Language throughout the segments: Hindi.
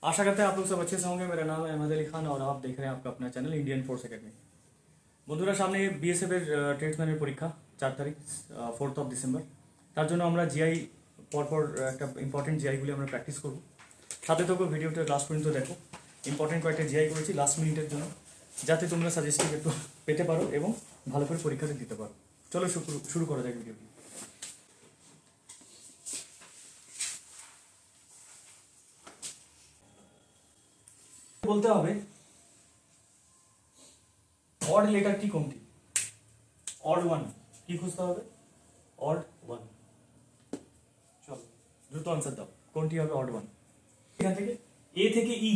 आशा करते हैं आप लोग सब अच्छे से होंगे। मेरा नाम है अहमद अली खान और आप देख रहे हैं आपका अपना चैनल इंडियन फोर्स एकेडमी। বন্ধুরা সামনে বিএসএফ এর ট্রেডসম্যানের পরীক্ষা 4 তারিখ 4th অফ ডিসেম্বর। তার জন্য আমরা জিআই পরপর একটা ইম্পর্টেন্ট জিআইগুলি আমরা প্র্যাকটিস করব। সাথে থাকো, ভিডিওটা লাস্ট পর্যন্ত দেখো। ইম্পর্টেন্ট কয়েকটা জিআই করেছি লাস্ট মিনিটের জন্য, যাতে তোমরা সাজেস্টিভ একটু পেতে পারো এবং ভালো করে পরীক্ষাটা দিতে পারো। চলো শুরু করা যাক ভিডিওটি। বলতে হবে অড লেটারটি কোনটি? অড ওয়ান কি খুঁজতে হবে? Odd one. চলো দ্রুত আনসার দাও, কোনটি হবে অড ওয়ান? এখান থেকে এ থেকে ই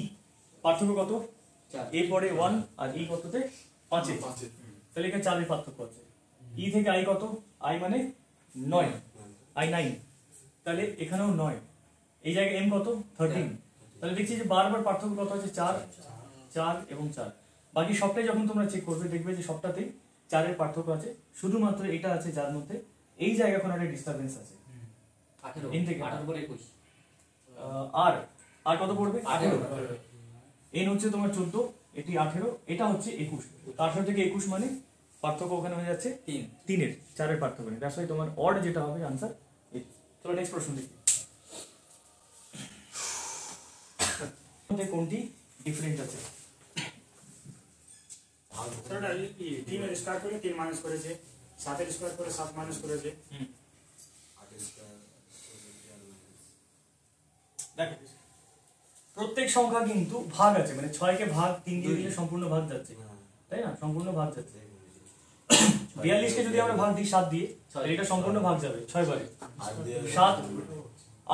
পার্থক্য কত? এ পরে 1 আর ই কততে? 5 এ। তাহলে এখানে 4 এর পার্থক্য আছে। ই থেকে আই কত? আই মানে 9, আই 9, তাহলে এখানেও 9। এই জায়গায় এম কত? 13। তাহলে দেখছি যে বারবার পার্থক্য কত আছে? 4, 4 এবং 4। বাকি সবটাই যখন তোমরা চেক করবে দেখবে যে সবটাতেই 4 এর পার্থক্য আছে। শুধুমাত্র এটা আছে যার মধ্যে এই জায়গা কোনো একটা ডিস্টারবেন্স আছে। 18 এন থেকে 18 পরে 21 আর কত পড়বে? 18। এন হচ্ছে তোমার 14, এটি 18, এটা হচ্ছে 21। 18 থেকে 21 মানে পার্থক্য ওখানে হয়ে যাচ্ছে 3 এর, 4 এর পার্থক্য নেই। দ্যাটস ওয়াই তোমার অড যেটা হবে आंसर এই। চলো নেক্সট প্রশ্ন দেখি। মধ্যে কোনটি ডিফারেন্ট আছে? স্যার এই 3 এর স্কয়ার করে 3 মাইনাস করেছে, 7 এর স্কয়ার করে 7 মাইনাস করেছে। 8 এর স্কয়ার দেখো প্রত্যেক সংখ্যা কিন্তু ভাগ আছে, মানে 6 কে ভাগ 3 দিয়ে দিলে সম্পূর্ণ ভাগ যাচ্ছে, তাই না? সম্পূর্ণ ভাগ যাচ্ছে। 42 কে যদি আমরা ভাগ দিই 7 দিয়ে, তাহলে এটা সম্পূর্ণ ভাগ যাবে 6 বারে। 7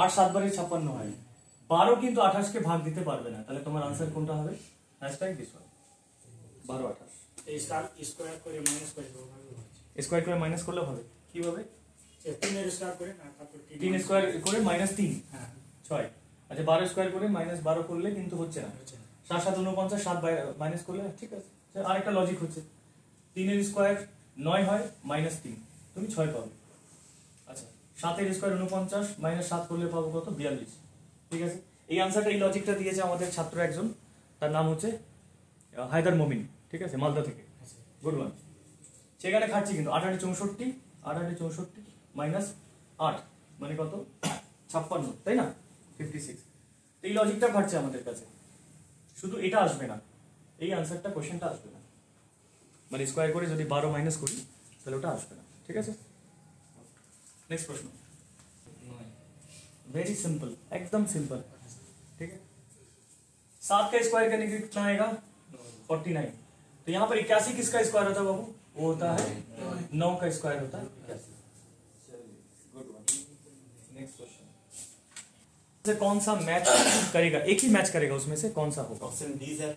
8 7 বারে 56 হয়। 12 কিন্তু 28 কে ভাগ দিতে পারবে না, তাহলে তোমার आंसर কোনটা হবে? Hashtag this one 12 28। এই স্কয়ার করে মাইনাস করে দেবো। স্কয়ার করে মাইনাস করলে হবে কিভাবে? 3 এর স্কয়ার করে না, তারপর 3 স্কয়ার করে -3, হ্যাঁ 6। আচ্ছা 12 স্কয়ার করে -12 করলে কিন্তু হচ্ছে না। 7 7 49, 7 মাইনাস করলে ঠিক আছে। আরেকটা লজিক হচ্ছে 3 এর স্কয়ার 9 হয় -3, তুমি 6 পাবে। আচ্ছা 7 এর স্কয়ার 49 -7 করলে পাবো কত? 42। ঠিক আছে, এই आंसरটা এই লজিকটা দিয়েছে আমাদের ছাত্র একজন, তার নাম হচ্ছে হায়দার মমিন। ঠিক আছে, মালদা থেকে। Good one. সেখানে খাচ্ছি কিন্তু 8 8 64, 8 8 64 -8 মানে কত? 56, তাই না? 56। তো এই লজিকটা খাচ্ছে আমাদের কাছে, শুধু এটা আসবে না, এই आंसरটা কোশ্চেনটা আসবে না। মানে স্কয়ার করে যদি 12 মাইনাস করি তাহলে ওটা আসবে না। ঠিক আছে, नेक्स्ट प्रश्न। वेरी सिंपल, एकदम सिंपल। ठीक है, 7 का स्क्वायर करने के लिए कितना आएगा? 49। तो यहाँ पर 81 किसका स्क्वायर होता है बाबू? वो होता है 9 का स्क्वायर होता है 81। Good one. नेक्स्ट क्वेश्चन से कौन सा मैच करेगा? एक ही मैच करेगा, उसमें से कौन सा होगा? Option D sir.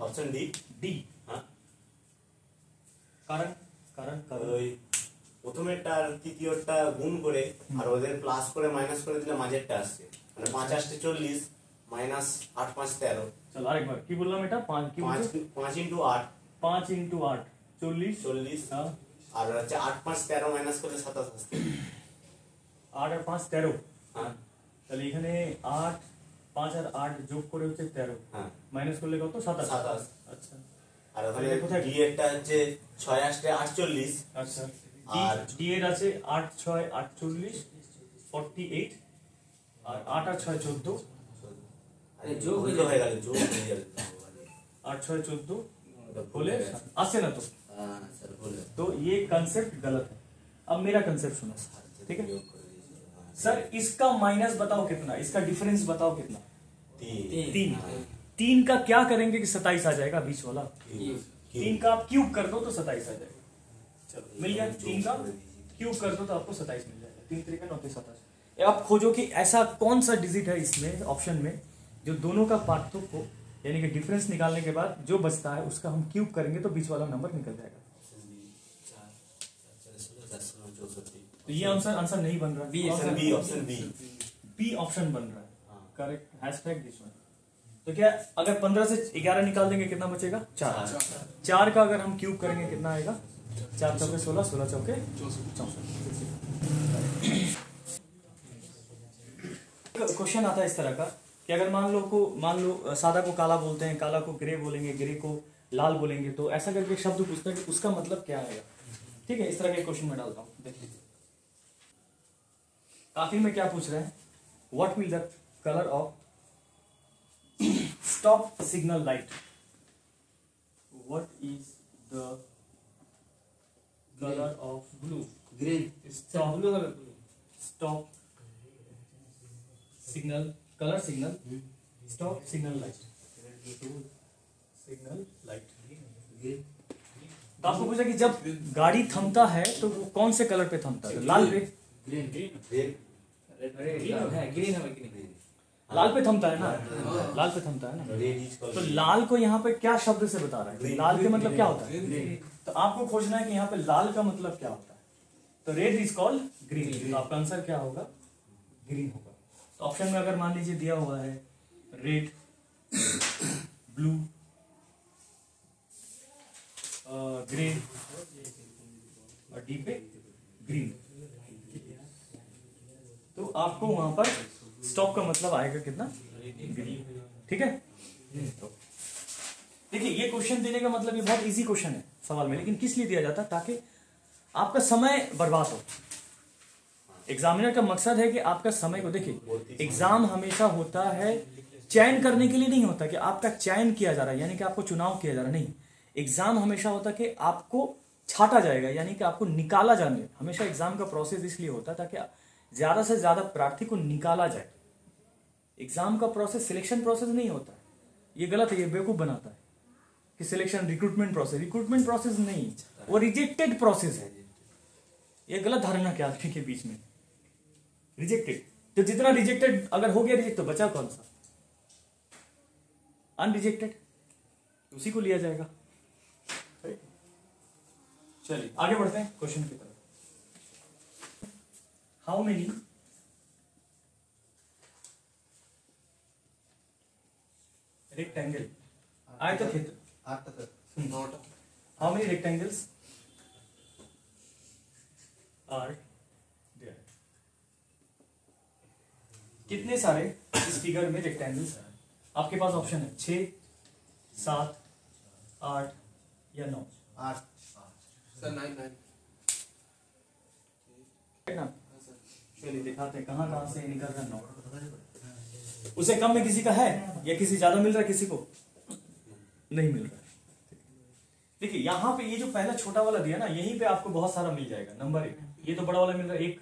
Option D. हाँ कारण कारण ওই প্রথমেরটা আর তৃতীয়টা গুণ করে আর ওদের প্লাস করে মাইনাস করে দিলে মাঝেরটা আসছে, মানে 5 8 40 মাইনাস 8 5 13। চল আরেকবার কি বললাম? এটা 5 কি বলছো? 5 × 8 5 × 8 40। হ্যাঁ, আর হচ্ছে 8 5 13 মাইনাস করলে 27 আসছে। 8 আর 5 13। হ্যাঁ তাহলে এখানে 8 5 আর 8 যোগ করে হচ্ছে 13, হ্যাঁ মাইনাস করলে কত? 27। আচ্ছা আর ওখানে কোথায় ডি এরটা হচ্ছে 6 8 48। আচ্ছা, আর ডি এর আছে 8 6 48 48, আর 8 আর 6 14। আরে যোগ হয়ে গেল, যোগ হয়ে গেল। 8 6 14 बोले আসছে না তো? हां सर बोले तो ये कंसेप्ट गलत है। अब मेरा कंसेप्ट सुनो, ठीक है सर? इसका माइनस बताओ कितना, इसका डिफरेंस बताओ कितना? 3। 3 का क्या करेंगे कि 27 आ जाएगा बीच वाला? 3 का आप क्यूब कर दो तो 27 आ जाएगा। चलो मिल गया, 3 का क्यूब कर दो तो आपको 27 मिल जाएगा। 3 3 9 27। आप खोजो कि ऐसा कौन सा डिजिट है इसमें ऑप्शन में जो दोनों का पार्थक्य को यानी कि डिफरेंस निकालने के बाद जो बचता है उसका हम क्यूब करेंगे तो बीच वाला नंबर निकल जाएगा। तो ये आंसर नहीं बन रहा। बी ऑप्शन बन रहा है। Correct, hashtag this one. तो क्या अगर 15 से 11 निकाल देंगे कितना बचेगा? 4। 4 का अगर हम क्यूब करेंगे कितना आएगा? 4 चौके 16, 16 चौके 64। क्वेश्चन आता है इस तरह का कि अगर मान लो सादा को काला बोलते हैं, काला को ग्रे बोलेंगे, ग्रे को लाल बोलेंगे, तो ऐसा करके शब्द पूछता है कि उसका मतलब क्या आएगा। ठीक है, इस तरह के क्वेश्चन में डालता हूँ, देख लीजिए। आखिर में क्या पूछ रहे हैं, what will the colour of stop signal light, what is the colour of blue green stop blue colour stop signal colour signal stop signal light, signal light. Green तो आपको पूछा कि जब गाड़ी थमता है तो वो कौन से कलर पे थमता है, लाल पे, ग्रीन रेड ग्रीन है ग्रीन लाल पे थमता है ना, लाल पे थमता है ना। रेड इज तो लाल को यहाँ पे क्या शब्द से बता रहा है, Green. लाल के मतलब क्या होता है, ग्रीन तो आपको खोजना है कि यहाँ पे लाल का मतलब क्या होता है। तो रेड इज कॉल्ड ग्रीन, तो आपका आंसर क्या होगा, ग्रीन होगा। तो ऑप्शन में अगर मान लीजिए दिया हुआ है रेड, ब्लू, ग्रे और डी पे ग्रीन, तो आपको वहां पर स्टॉप का मतलब आएगा कितना, ग्रीन। ठीक है, देखिए ये क्वेश्चन देने का मतलब ये बहुत इजी क्वेश्चन है सवाल में, लेकिन किस लिए दिया जाता है, ताकि आपका समय बर्बाद हो। एग्जामिनर का मकसद है कि आपका समय को, देखिए एग्जाम हमेशा होता है चयन करने के लिए नहीं होता कि आपका चयन किया जा रहा है, यानी कि आपको चुनाव किया जा रहा है, नहीं। एग्जाम हमेशा होता है कि आपको छांटा जाएगा, यानी कि आपको निकाला जाने। हमेशा एग्जाम का प्रोसेस इसलिए होता है ताकि ज्यादा से ज्यादा प्रार्थी को निकाला जाए। एग्जाम का प्रोसेस सिलेक्शन प्रोसेस नहीं होता है, ये गलत है, ये बेवकूफ बनाता है कि सिलेक्शन रिक्रूटमेंट प्रोसेस नहीं, वो रिजेक्टेड प्रोसेस है। ये गलत धारणा क्या आदमी के बीच में, रिजेक्टेड। तो जितना रिजेक्टेड अगर हो गया रिजेक्ट, तो बचा कौन सा, अनरिजेक्टेड, उसी को लिया जाएगा। चलिए आगे बढ़ते हैं क्वेश्चन की तरफ। हाउ मेनी रेक्टेंगल, आयतक्षेत्र, 8 तक how many rectangles are there, कितने सारे इस फिगर में रेक्टेंगल्स हैं। आपके पास ऑप्शन है 6, 7, 8 या 9। 8 सर 9 ना, चलिए दिखाते हैं कहाँ कहाँ से निकल रहा है 9। उसे कम में किसी का है या किसी ज्यादा मिल रहा है, किसी को नहीं मिल रहा है। देखिए यहाँ पे ये जो पहला छोटा वाला दिया ना, यहीं पे आपको बहुत सारा मिल जाएगा। नंबर 1, ये तो बड़ा वाला मिल रहा है 1।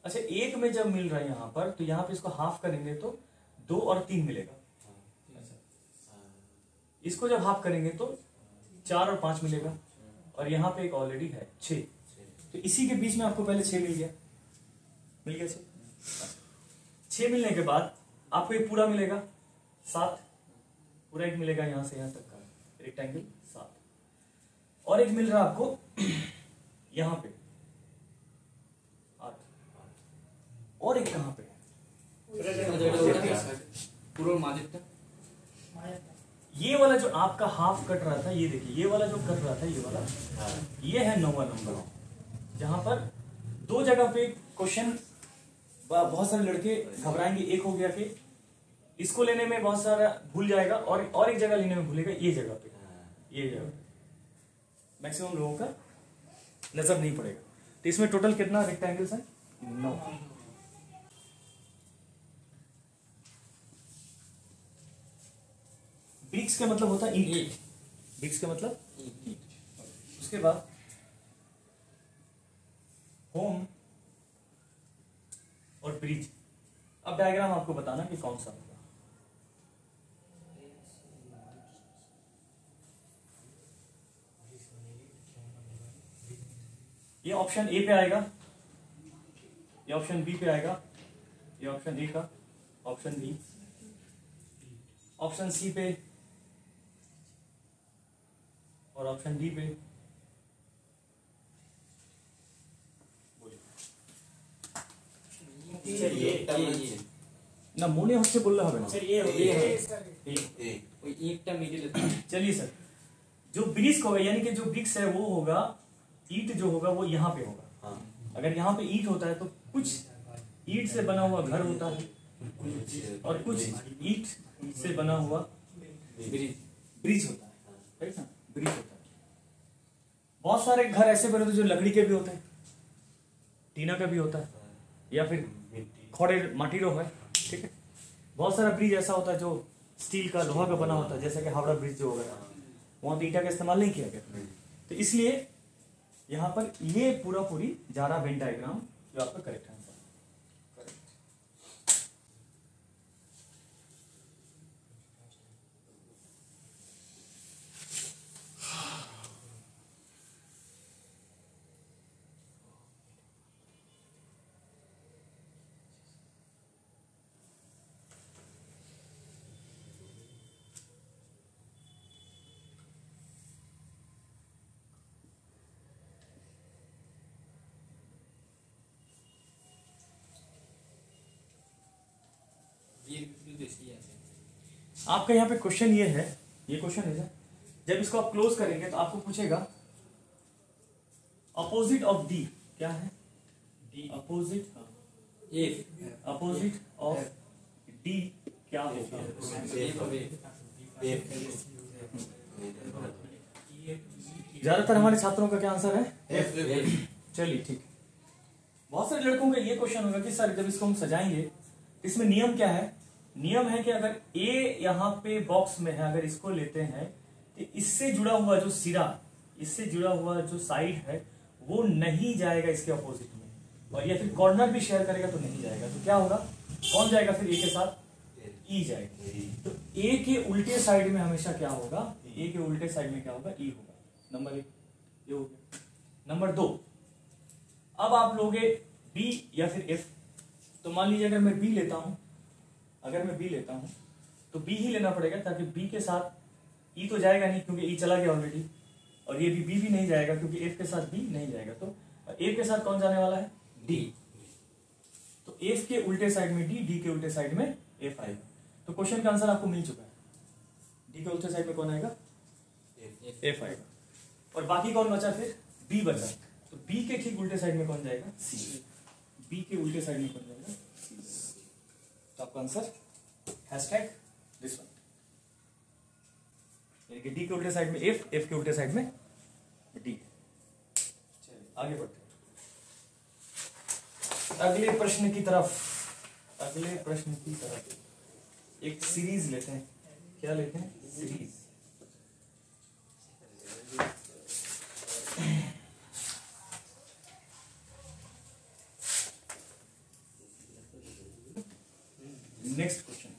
अच्छा, 1 में जब मिल रहा है यहाँ पर, तो यहाँ पे इसको हाफ करेंगे तो 2 और 3 मिलेगा। इसको जब हाफ करेंगे तो 4 और 5 मिलेगा, और यहाँ पे एक ऑलरेडी है 6। तो इसी के बीच में आपको पहले 6 मिल गया 6 मिलने के बाद आपको ये पूरा मिलेगा 7, पूरा एक मिलेगा यहाँ से यहाँ तक का रेक्टेंगल 7, और एक मिल रहा है आपको यहाँ पे 8, और एक कहाँ पे পুরো মাঝেরটা ये वाला जो आपका हाफ कट रहा था, ये देखिए ये वाला जो कट रहा था, ये वाला, ये है 9वां नंबर, जहां पर 2 जगह पे क्वेश्चन बहुत सारे लड़के घबराएंगे। एक हो गया कि इसको लेने में बहुत सारा भूल जाएगा, और एक जगह लेने में भूलेगा, ये जगह पे, ये जगह पे मैक्सिमम लोगों का नजर नहीं पड़ेगा। तो इसमें टोटल कितना रेक्टेंगल्स है, 9। ब्रिक्स का मतलब होता है ईंट, ब्रिक्स का मतलब ईंट। उसके बाद होम और ब्रिज। अब डायग्राम आपको बताना कि कौन सा होगा। ये ऑप्शन ए पे आएगा, ये ऑप्शन बी पे आएगा, ये ऑप्शन ए का, ऑप्शन बी, ऑप्शन सी पे और ऑप्शन डी पे। ना মনে হচ্ছে বললে হবে না, ওই একটা মিডলে चलिए सर, जो ब्रिक्स होगा यानी कि जो ब्रिक्स है वो होगा, ईंट जो होगा वो यहाँ पे होगा। अगर यहाँ पे ईंट होता है तो कुछ ईंट से बना हुआ घर होता है, और कुछ ईंट से बना हुआ ब्रिज होता है, राइट ना, ब्रिज होता है। बहुत सारे घर ऐसे बने होते हैं जो लकड़ी के भी होते हैं, टीना का भी होता है, या फिर खोड़े माटीरो है, ठीक है। बहुत सारा ब्रिज ऐसा होता है जो स्टील का, लोहा का बना होता है, जैसे कि हावड़ा ब्रिज जो हो गया, वहां तो ईटा का इस्तेमाल नहीं किया गया। तो इसलिए यहाँ पर ये पूरी जारा वेन डायग्राम जो आपका करेक्ट आंसर। आपका यहाँ पे क्वेश्चन ये है, ये क्वेश्चन है, जब इसको आप क्लोज करेंगे तो आपको पूछेगा अपोजिट ऑफ डी क्या है, अपोजिट ऑफ डी क्या होगा। ज्यादातर हमारे छात्रों का क्या आंसर है, चलिए ठीक। बहुत सारे लड़कों का ये क्वेश्चन होगा कि सर जब इसको हम सजाएंगे इसमें नियम क्या है। नियम है कि अगर ए यहाँ पे बॉक्स में है, अगर इसको लेते हैं तो इससे जुड़ा हुआ जो सिरा, इससे जुड़ा हुआ जो साइड है वो नहीं जाएगा इसके अपोजिट में, और या फिर कॉर्नर भी शेयर करेगा तो नहीं जाएगा। तो क्या होगा, कौन जाएगा फिर ए के साथ, ई जाएगा। तो ए के उल्टे साइड में हमेशा क्या होगा, ए के उल्टे साइड में क्या होगा, ई होगा। नंबर 1 ये हो गया। नंबर 2, अब आप लोगे बी या फिर एफ। तो मान लीजिए अगर मैं बी लेता हूं, तो बी ही लेना पड़ेगा, ताकि बी के साथ ई तो जाएगा नहीं क्योंकि ई चला गया ऑलरेडी, और ये बी भी नहीं जाएगा क्योंकि एफ के साथ बी नहीं जाएगा। तो एफ के साथ कौन जाने वाला है, डी। तो एफ के उल्टे साइड में डी, डी के उल्टे साइड में एफ आएगा। तो क्वेश्चन का आंसर आपको मिल चुका है, डी के उल्टे साइड में कौन आएगा, एफ आएगा। और बाकी कौन बचा, फिर बी बचा। तो बी के ठीक उल्टे साइड में कौन जाएगा, सी। बी के उल्टे साइड में कौन जाएगा, सी। तो आपका आंसर हैशटैग दिस वन, यानी कि डी के उल्टे साइड में एफ, एफ के उल्टे साइड में डी। चलिए आगे बढ़ते हैं अगले प्रश्न की तरफ। एक सीरीज लेते हैं, क्या लेते हैं, सीरीज। नेक्स्ट क्वेश्चन,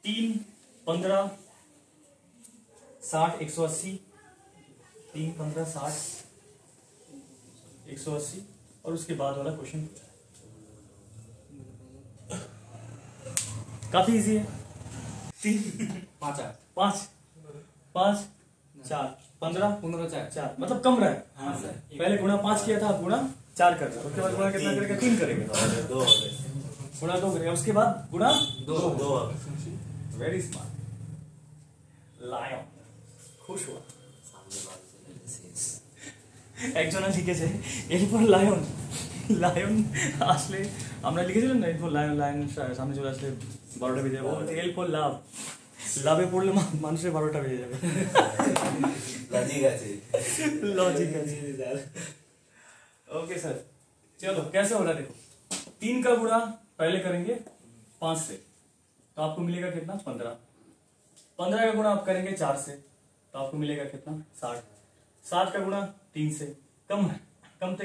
3, 15, 60, 180, 3, 15, 60, 180 और उसके बाद वाला क्वेश्चन काफी इजी है। 3, 5, 4, 15, 4 मतलब कम रहा है। हाँ सर, पहले गुणा 5 किया था, अब गुणा 4 कर रहा है। उसके बाद गुणा कितना करेगा, 3 करेगा, 2 गुणा 2 करेगा, उसके बाद गुणा 2 वेरी स्मार्ट लायन खुश हुआ একজন লিখেছে এরপর লায়ন লায়ন আসলে আমরা লিখেছিলাম না, এরপর লায়ন লায়ন সামনে চলে আসলে 12টা বেজে যাবে। ও এরপর লাভ, লাভে পড়লে মানুষের 12টা বেজে যাবে। लॉजिक है। ओके सर, चलो कैसे हो रहा है, देखो 3 का गुणा पहले करेंगे 5 से तो आपको मिलेगा कितना, 15। 15 का गुणा आप करेंगे 4 से तो आपको मिलेगा कितना, 60। 7 का गुणा 3 से, कमते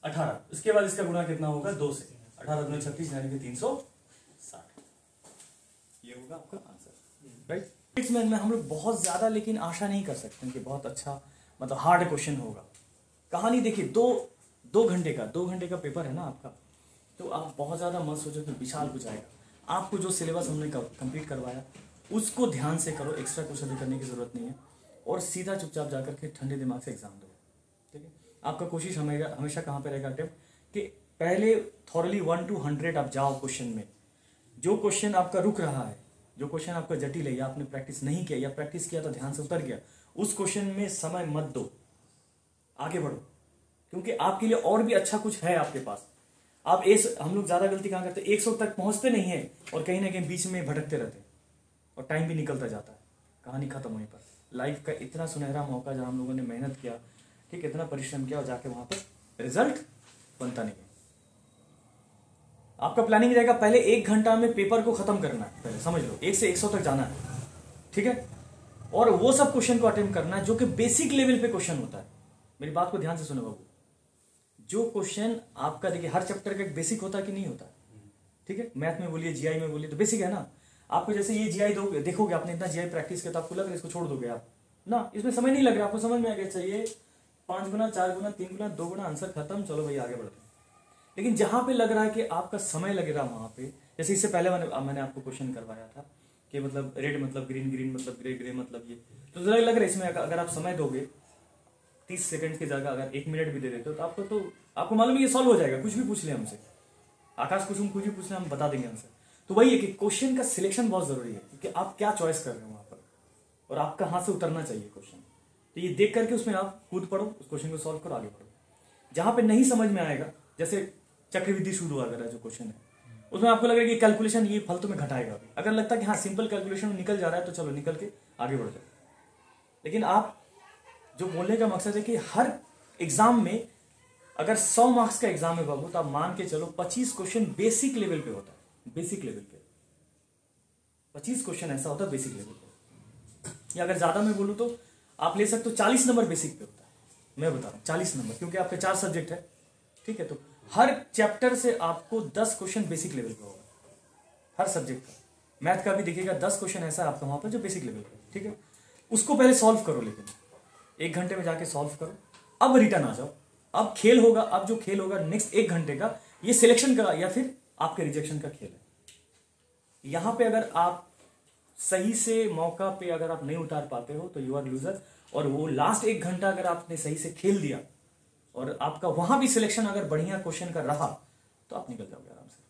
18। उसके बाद इसका गुणा कितना होगा, 2 से। 18 दूनी 36 यानी कि 360। ये होगा आपका आंसर, राइट। इसमें हम लोग बहुत ज्यादा लेकिन आशा नहीं कर सकते कि बहुत अच्छा मतलब हार्ड क्वेश्चन होगा। कहानी देखिए, दो घंटे का पेपर है ना आपका, तो आप बहुत ज्यादा मत सोचो कि विशाल कुछ आएगा। आपको जो सिलेबस हमने कंप्लीट करवाया उसको ध्यान से करो, एक्स्ट्रा कुछ अभी करने की जरूरत नहीं है, और सीधा चुपचाप जाकर के ठंडे दिमाग से एग्जाम दो, ठीक है। आपका कोशिश हमेशा कहाँ पे रहेगा टिप, कि पहले थॉरली 1 to 100 आप जाओ क्वेश्चन में। जो क्वेश्चन आपका रुक रहा है, जो क्वेश्चन आपका जटिल है, या आपने प्रैक्टिस नहीं किया या प्रैक्टिस किया तो ध्यान से उतर गया, उस क्वेश्चन में समय मत दो, आगे बढ़ो, क्योंकि आपके लिए और भी अच्छा कुछ है आपके पास। आप हम लोग ज्यादा गलती कहाँ करते हैं, 100 तक पहुंचते नहीं है और कहीं ना कहीं बीच में भटकते रहते हैं और टाइम भी निकलता जाता है, कहानी खत्म वहीं पर। लाइफ का इतना सुनहरा मौका जहाँ हम लोगों ने मेहनत किया, ठीक है, इतना परिश्रम किया और जाके वहां पर रिजल्ट बनता नहीं है। आपका प्लानिंग रहेगा पहले 1 घंटा में पेपर को खत्म करना है, पहले समझ लो 1 से 100 तक जाना है, ठीक है, और वो सब क्वेश्चन को अटेम्प्ट करना है जो कि बेसिक लेवल पे क्वेश्चन होता है। मेरी बात को ध्यान से सुनो बाबू, जो क्वेश्चन आपका, देखिए हर चैप्टर का एक बेसिक होता है कि नहीं होता, ठीक है, मैथ में बोलिए, जीआई में बोलिए, तो बेसिक है ना। आपको जैसे ये जीआई दोगे, देखोगे आपने इतना जीआई प्रैक्टिस किया तो आपको लग रहा है इसको छोड़ दोगे आप ना, इसमें समय नहीं लग रहा, आपको समझ में आ गया चाहिए 5 गुना 4 गुना 3 गुना 2 गुना आंसर खत्म, चलो भाई आगे बढ़ते हैं। लेकिन जहां पे लग रहा है कि आपका समय लग रहा है वहां पे, जैसे इससे पहले मैंने आपको क्वेश्चन करवाया था कि मतलब रेड मतलब ग्रीन, ग्रीन मतलब ग्रे, ग्रे मतलब ये, तो लग रहा है इसमें अगर आप समय दोगे 30 सेकंड की जगह अगर 1 मिनट भी दे देते हो तो आपको मालूम है ये सॉल्व हो जाएगा। कुछ भी पूछ ले हमसे, आकाश कुसुम कुछ भी पूछ ले, हम बता देंगे आंसर। तो वही है कि क्वेश्चन का सिलेक्शन बहुत जरूरी है कि आप क्या चॉइस कर रहे हो वहां पर, और आपका हाथ से उतरना चाहिए क्वेश्चन। तो ये देख करके उसमें आप कूद पड़ो, उस क्वेश्चन को सॉल्व करो, आगे बढ़ो। जहां पे नहीं समझ में आएगा, जैसे चक्रवृद्धि शुरू वगैरह जो क्वेश्चन है, उसमें आपको लग रहा है कि कैलकुलेशन ये फल तुम्हें घटाएगा अभी, अगर लगता है कि हाँ सिंपल कैलकुलेशन निकल जा रहा है तो चलो निकल के आगे बढ़ जाओ। लेकिन आप जो बोलने का मकसद है कि हर एग्जाम में अगर 100 मार्क्स का एग्जाम है बाबू, तो आप मान के चलो 25 क्वेश्चन बेसिक लेवल पे होता है, बेसिक लेवल पे 25 क्वेश्चन ऐसा होता है बेसिक लेवल पे। या अगर ज्यादा मैं बोलूं तो आप ले सकते हो 40 नंबर बेसिक पे होता है, मैं बता रहा हूं 40 नंबर, क्योंकि आपके 4 सब्जेक्ट है, ठीक है। तो हर चैप्टर से आपको 10 क्वेश्चन बेसिक लेवल पे होगा, हर सब्जेक्ट का। मैथ का भी देखिएगा 10 क्वेश्चन ऐसा है आपका वहां पर जो बेसिक लेवल पे, ठीक है। उसको पहले सॉल्व करो, लेकिन 1 घंटे में जाके सॉल्व करो, अब रिटर्न आ जाओ। अब खेल होगा, अब जो खेल होगा नेक्स्ट 1 घंटे का, ये सिलेक्शन का या फिर आपके रिजेक्शन का खेल है। यहां पे अगर आप सही से मौका पे अगर आप नहीं उतार पाते हो तो यू आर लूजर, और वो लास्ट 1 घंटा अगर आपने सही से खेल दिया और आपका वहां भी सिलेक्शन अगर बढ़िया क्वेश्चन का रहा तो आप निकल जाओगे आराम से।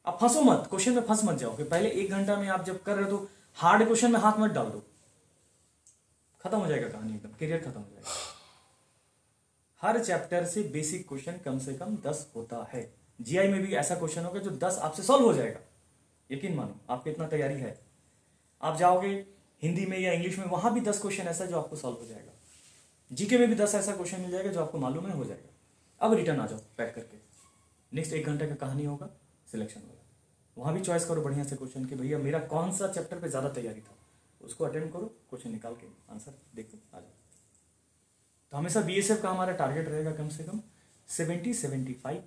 आप फंसो मत, क्वेश्चन में फंस मत जाओ कि पहले 1 घंटा में आप जब कर रहे हो तो हार्ड क्वेश्चन में हाथ मत डाल दो, खत्म हो जाएगा कहानी, एकदम करियर खत्म हो जाएगा। हर चैप्टर से बेसिक क्वेश्चन कम से कम 10 होता है। जीआई में भी ऐसा क्वेश्चन होगा जो 10 आपसे सॉल्व हो जाएगा, यकीन मानो, आपकी इतना तैयारी है। आप जाओगे हिंदी में या इंग्लिश में, वहां भी 10 क्वेश्चन ऐसा जो आपको सॉल्व हो जाएगा। जीके में भी 10 ऐसा क्वेश्चन मिल जाएगा जो आपको मालूम है, हो जाएगा। अब रिटर्न आ जाओ पैक करके, नेक्स्ट 1 घंटे का कहानी होगा सिलेक्शन वाला। वहां भी चॉइस करो बढ़िया से क्वेश्चन कि भैया मेरा कौन सा चैप्टर पे ज्यादा तैयारी था, उसको अटेम्प्ट करो, क्वेश्चन निकाल के आंसर देखो, आ जाओ। तो हमेशा बीएसएफ का हमारा टारगेट रहेगा कम से कम 70-75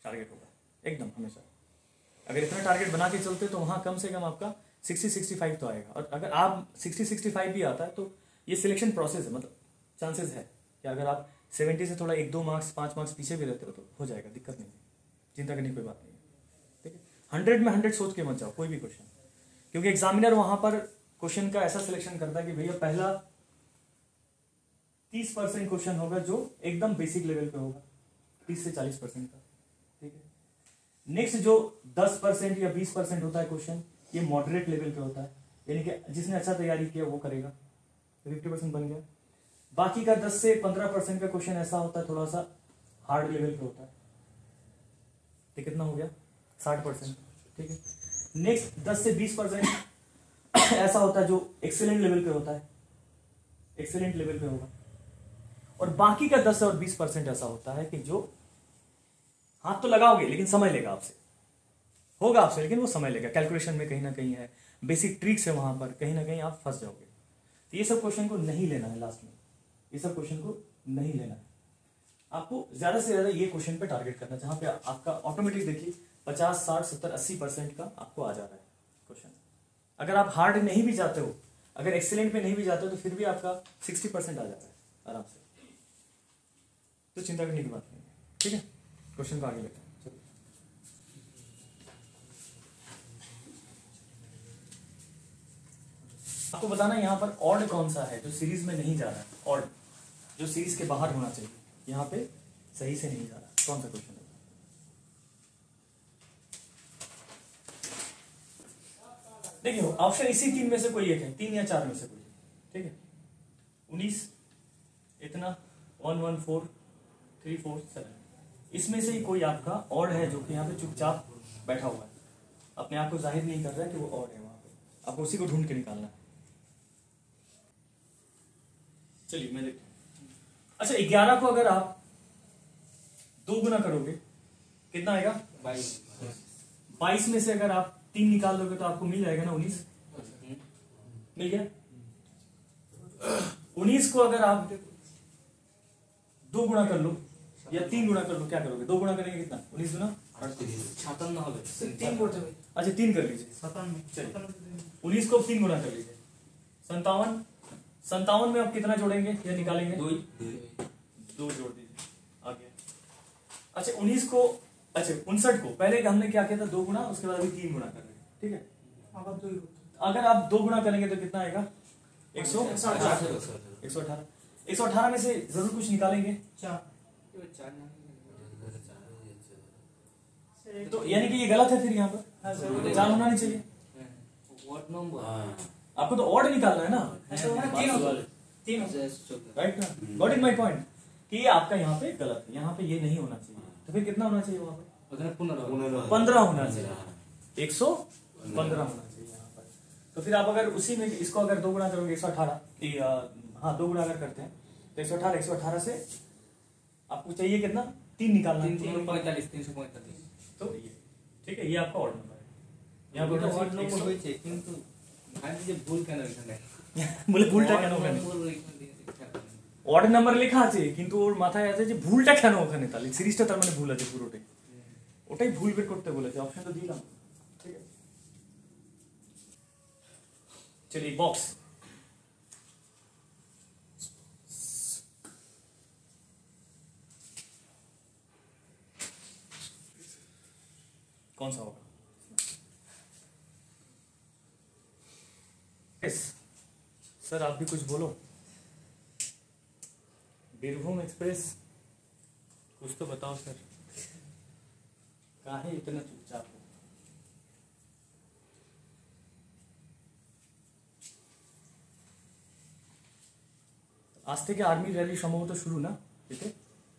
टारगेट होगा एकदम हमेशा। अगर इतना टारगेट बना के चलते तो वहां कम से कम आपका 60-65 तो आएगा। और अगर आप 60-65 भी आता है तो ये सिलेक्शन प्रोसेस है, मतलब चांसेस है कि अगर आप 70 से थोड़ा 1-2 मार्क्स 5 मार्क्स पीछे भी रहते हो तो हो जाएगा, दिक्कत नहीं है, चिंता करने की कोई बात नहीं है, ठीक है। 100 में 100 सोच के मत जाओ कोई भी क्वेश्चन, क्योंकि एग्जामिनर वहां पर क्वेश्चन का ऐसा सिलेक्शन करता है कि भैया पहला 30% क्वेश्चन होगा जो एकदम बेसिक लेवल पे होगा, 30 से 40% का, ठीक है। नेक्स्ट जो 10% या 20% होता है क्वेश्चन, ये मॉडरेट लेवल पे होता है, यानी कि जिसने अच्छा तैयारी किया वो करेगा, 50% बन गया। बाकी का 10 से 15% का क्वेश्चन ऐसा होता है थोड़ा सा हार्ड लेवल पे होता है, तो कितना हो गया 60%, ठीक है। नेक्स्ट 10 से 20% ऐसा होता है जो एक्सेलेंट लेवल पे होता है, एक्सेलेंट लेवल पे होगा। और बाकी का 10 और 20% ऐसा होता है कि जो हाथ तो लगाओगे लेकिन समय लेगा आपसे, होगा आपसे लेकिन वो समय लेगा, कैलकुलेशन में कहीं ना कहीं है, बेसिक ट्रिक्स है वहां पर, कहीं ना कहीं आप फंस जाओगे। तो ये सब क्वेश्चन को नहीं लेना है, लास्ट में ये सब क्वेश्चन को नहीं लेना है, आपको ज्यादा से ज्यादा ये क्वेश्चन पे टारगेट करना है जहां पे आपका ऑटोमेटिक देखिए 50, 60, 70, 80% का आपको आ जा रहा है क्वेश्चन। अगर आप हार्ड नहीं भी जाते हो, अगर एक्सेलेंट में नहीं भी जाते हो तो फिर भी आपका 60% आ जाता है आराम से, तो चिंता करने की बात नहीं है, ठीक है। क्वेश्चन को आगे लेते हैं। आपको बताना यहां पर ऑड कौन सा है जो सीरीज में नहीं जा रहा है, ऑड जो सीरीज के बाहर होना चाहिए, यहां पे सही से नहीं जा रहा, कौन सा क्वेश्चन है? देखिए ऑप्शन इसी 3 में से कोई एक है, 3 या 4 में से कोई, ठीक है। 19 इतना 114,347। इसमें से ही कोई आपका ऑड है जो कि यहाँ पे चुपचाप बैठा हुआ है, अपने आप को जाहिर नहीं कर रहा है कि वो ऑड है, वहां पे आपको उसी को ढूंढ के निकालना है। चलिए मैं देखता हूँ। अच्छा 11 को अगर आप 2 गुना करोगे कितना आएगा? 22 में से अगर आप 3 निकाल दोगे तो आपको मिल जाएगा ना 19। मिल गया। 19 को अगर आप 2 गुना कर लो या 3 गुना कर लो, क्या करोगे? 2 गुना करेंगे कितना? 19 गुना 57 হবে। अच्छा 3 कर लीजिए। 19 को 3 गुना कर लीजिए 57। 57 में आप कितना जोड़ेंगे या निकालेंगे? 2 जोड़ दीजिए आगे। अच्छा 19 को, अच्छा 59 को पहले हमने क्या किया था? 2 गुना, उसके बाद अभी 3 गुना कर रहे हैं, ठीक है। अगर आप 2 गुना करेंगे तो कितना आएगा? 118। 118 में से जरूर कुछ निकालेंगे, तो यानी कि ये गलत है फिर यहाँ पर 4 होना नहीं चाहिए। What number? आपको तो ऑड निकालना है ना, राइट ना? गॉट इट माय पॉइंट कि ये आपका यहाँ पे गलत है, यहाँ पे ये नहीं होना चाहिए। तो फिर कितना होना चाहिए वहां पर? 15 होना चाहिए, 115 होना चाहिए यहाँ पर। तो फिर आप अगर उसी में इसको अगर 2 गुना करोगे 118, हाँ 2 गुना अगर करते हैं तो 118 से आपको चाहिए कितना? 3 निकालना है। 345। तो ये ठीक है, ये आपका ऑड नंबर है। यहाँ এটা पर ওয়ার্ড নম্বর হয়েছে কিন্তু ভাই যে ভুল কেন এখানে? বলে ভুলটা কেন ওখানে? অড নাম্বার লেখা আছে কিন্তু ওর মাথায় আছে যে ভুলটা কেন ওখানে, তাহলে সিরিজটা তার মানে ভুল আছে পুরোটাই, ওটাই ভুল বের করতে বলেছে। অপশন তো দিলাম, ঠিক আছে। चलिए बॉक्स कौन सा होगा? यस सर, आप भी कुछ बोलो। बीरभूम एक्सप्रेस कुछ तो बताओ सर, काहे इतना चुपचाप हो? আজ থেকে আর্মি র্যালি সম্ভবত শুরু না? এতে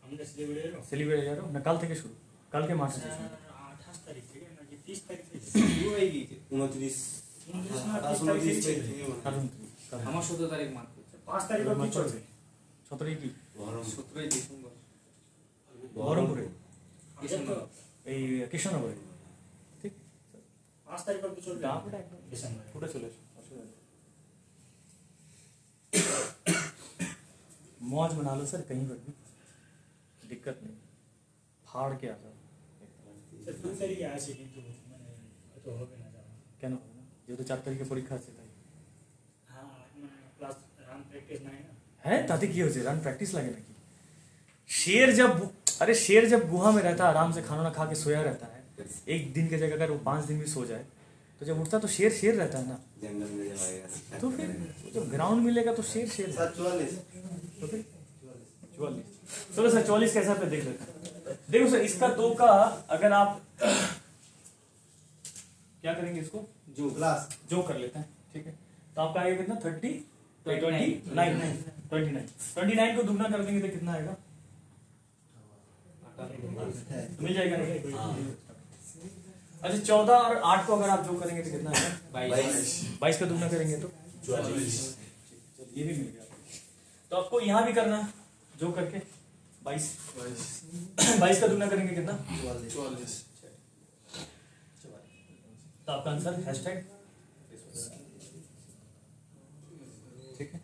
আমরা সিলিগুড়ি এলো সেলিব্রেট হয়ে গেল না, কাল থেকে শুরু, কালকে মার্চ থেকে শুরু। 28 তারিখ থেকে নাকি 30 তারিখ থেকে শুরু হয়ে গিয়েছে। 29 আমার 17 তারিখ মার্চ হচ্ছে। 5 তারিখ অবধি চলবে। 17 কি 17 ডিসেম্বর বহরমপুরে, ডিসেম্বর এই কৃষ্ণনগরে, ঠিক 5 তারিখ অবধি চলবে দামটা একদম ডিসেম্বরে। ফুটে চলে এসো, অসুবিধা নেই। मौज बना लो सर, कहीं पर भी दिक्कत नहीं, फाड़ के आ जाओ। স্যার 2 তারিখে আছে কিন্তু মানে হয়তো হবে না যাওয়া। কেন হবে না? যেহেতু 4 তারিখে পরীক্ষা আছে তাই। হ্যাঁ মানে প্লাস রান প্র্যাকটিস নাই না। है ताते की हो जाए, रन प्रैक्टिस लगे ना कि शेर जब, अरे शेर जब गुहा में रहता है आराम से खाना ना खा के सोया रहता है, एक दिन की जगह अगर वो 5 दिन भी सो जाए तो जब उठता तो शेर शेर रहता है ना। जंगल में जब आएगा तो फिर जब ग्राउंड मिलेगा तो शेर शेर है। 44 तो फिर 44। चलो सर 44 कैसा पे देख लेते हैं। देखो सर इसका 2 का अगर आप क्या करेंगे, इसको जो क्लास जो कर लेते हैं, ठीक है। तो आपका आएगा कितना? 29 को दुगना कर देंगे तो कितना आएगा? मिल जाएगा ना? अच्छा 14 और 8 को अगर आप जो करेंगे तो कितना आएगा? 22 का दुगना करेंगे तो 44। ये भी मिल गया। तो आपको यहाँ भी करना है जो करके 22 का दुगना करेंगे कितना? 44। तो आपका आंसर हैशटैग, ठीक है।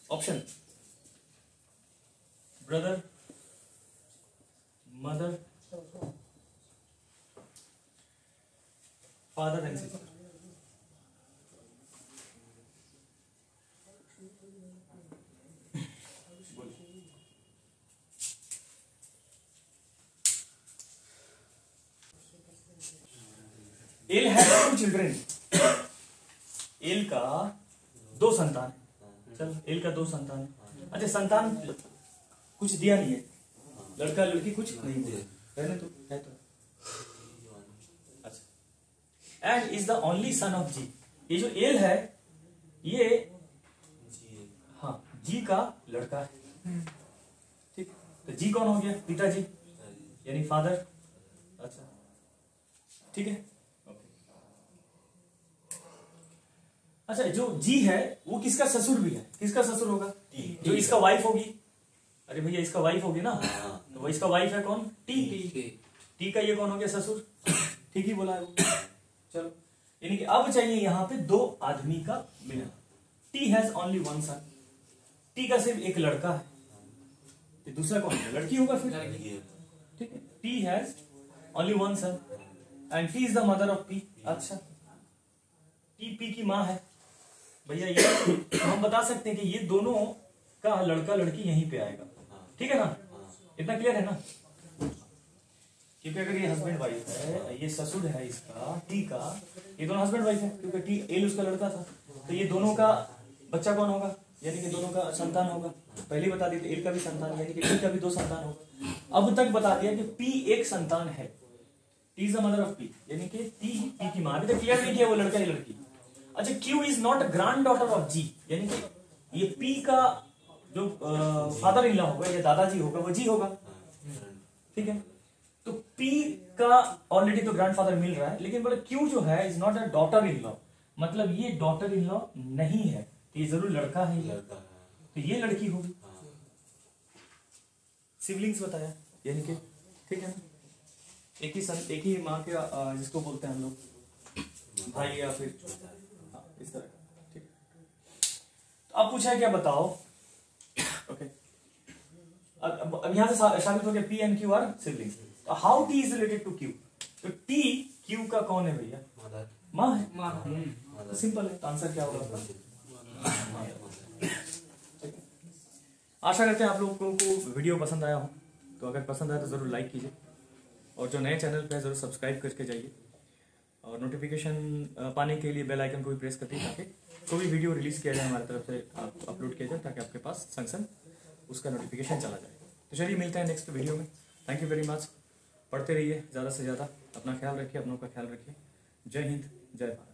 Option brother, mother, father and sister. L has 2 children. L का 2 संतान है। चल एल का 2 संतान है। अच्छा संतान कुछ दिया नहीं है, लड़का लड़की कुछ नहीं दिया, रहने तो है तो। अच्छा and is the only son of G. ये जो एल है ये जी का लड़का है। ठीक, तो जी कौन हो गया? पिताजी यानी फादर। अच्छा ठीक है। अच्छा, जो जी है वो किसका ससुर भी है? किसका ससुर होगा? जो इसका वाइफ होगी। अरे भैया इसका वाइफ होगी ना, तो वो इसका वाइफ है कौन? टी। टी का ये कौन हो गया? ससुर। ठीक ही बोला है वो। चलो, यानी कि अब चाहिए यहाँ पे दो आदमी का मिलन। T has only one son. T का सिर्फ एक लड़का है, तो दूसरा कौन है? लड़की होगा फिर। ठीक है, T has only one son and T is the mother of P. अच्छा, टी पी की माँ है। भैया ये तो हम बता सकते हैं कि ये दोनों का लड़का लड़की यहीं पे आएगा। ठीक है ना, इतना क्लियर है ना? क्योंकि अगर ये हस्बैंड वाइफ है, ये ससुर है इसका टी का, ये दोनों हस्बैंड वाइफ है, क्योंकि टी एल उसका लड़का था, तो ये दोनों का बच्चा कौन होगा? यानी कि दोनों का संतान होगा। पहले ही बता दिए थे, एल का भी संतान यानी कि टी का भी दो संतान होगा। अब तक बता दिया कि पी एक संतान है, T is the mother of P, यानी कि टी पी की माँ। अभी तक क्लियर नहीं किया वो लड़का है लड़की। अच्छा, Q is not granddaughter of G, यानी कि ये पी का जो फादर इन लॉ होगा या दादाजी होगा वो जी होगा। ठीक है, तो P का ऑलरेडी तो ग्रैंडफादर मिल रहा है, लेकिन बोले Q जो है is not a daughter in law, मतलब ये डॉटर इन लॉ नहीं है, ये जरूर लड़का है ये। तो ये लड़की होगी। सिबलिंग्स बताया, यानी कि ठीक है ना, एक ही माँ के जिसको बोलते हैं हम लोग भाई या फिर इस तरह का। ठीक, तो अब पूछा है क्या बताओ। ओके, अब यहां से साबित हो गया P and Q are siblings. How T is related to Q? तो टी क्यू का कौन है भैया? माँ है। तो सिंपल है, तो आंसर क्या होगा? आशा करते हैं आप लोगों को वीडियो पसंद आया हो, तो अगर पसंद आया तो जरूर लाइक कीजिए, और जो नए चैनल पे है जरूर सब्सक्राइब करके जाइए, और नोटिफिकेशन पाने के लिए बेल आइकन को भी प्रेस करते हैं, ताकि कोई भी वीडियो रिलीज किया जाए हमारी तरफ से अपलोड किया जाए, ताकि आपके पास संग संग उसका नोटिफिकेशन चला जाए। तो चलिए मिलते हैं नेक्स्ट वीडियो में। Thank you very much. पढ़ते रहिए ज़्यादा से ज़्यादा, अपना ख्याल रखिए, अपनों का ख्याल रखिए। जय हिंद, जय भारत।